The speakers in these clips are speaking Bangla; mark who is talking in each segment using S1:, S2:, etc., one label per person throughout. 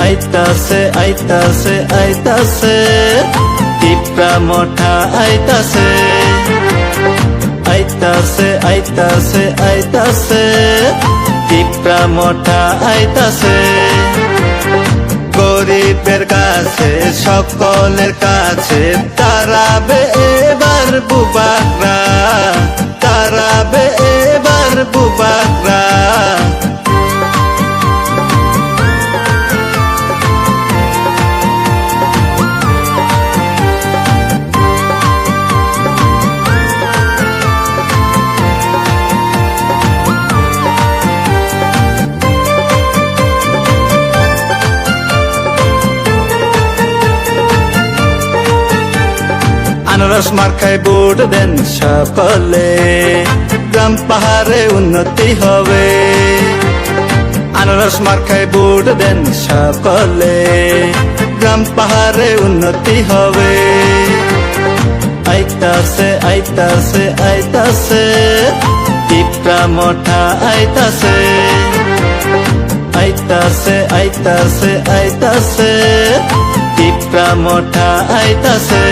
S1: আইতাছে আইতাছে আইতাছে পিঁপড়া মোটা আইতাছে আইতাছে আইতাছে আইতাছে পিঁপড়া মোটা আইতাছে গরিবের কাছে সকলের কাছে তারাবে এবার বুবাকরা তারাবে এবার বুবাকরা আনারস মার্কায় ভোট দেন সকলে গ্রাম পাহাড়ে উন্নতি হবে আনারস মার্কায় ভোট দেন সকলে গ্রাম পাহাড়ে উন্নতি হবে আইতাছে আইতাছে আইতাছে পিঁপড়া মোটা আইতাছে আইতাছে আইতাছে আইতাছে পিঁপড়া মোটা আইতাছে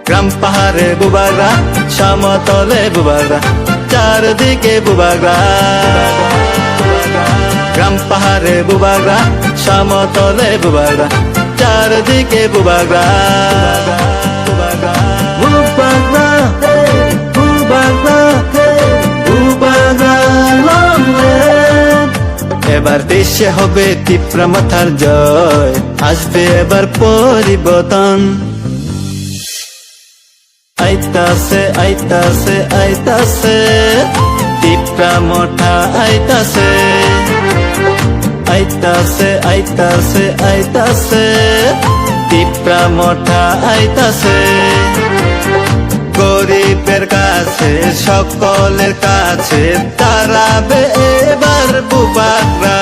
S1: গ্রাম পাহাড়ে বুবাগরা সমতলে বুবাগরা চারদিকে বুবাগরা গ্রাম পাহাড়ে বুবাগরা সমতলে বুবাগরা চারদিকে বুবাগরা বুবাগরা বুবাগরা বুবাগরা এবার দেশে হবে পিঁপড়া মাথার জয় আসবে এবার পরিবর্তন আইতাছে আইতাছে আইতাছে পিঁপড়া মোটা আইতাছে আইতাছে আইতাছে আইতাছে পিঁপড়া মোটা আইতাছে গরিবের কাছে সকলের কাছে তারাবে এবার বুবাকরা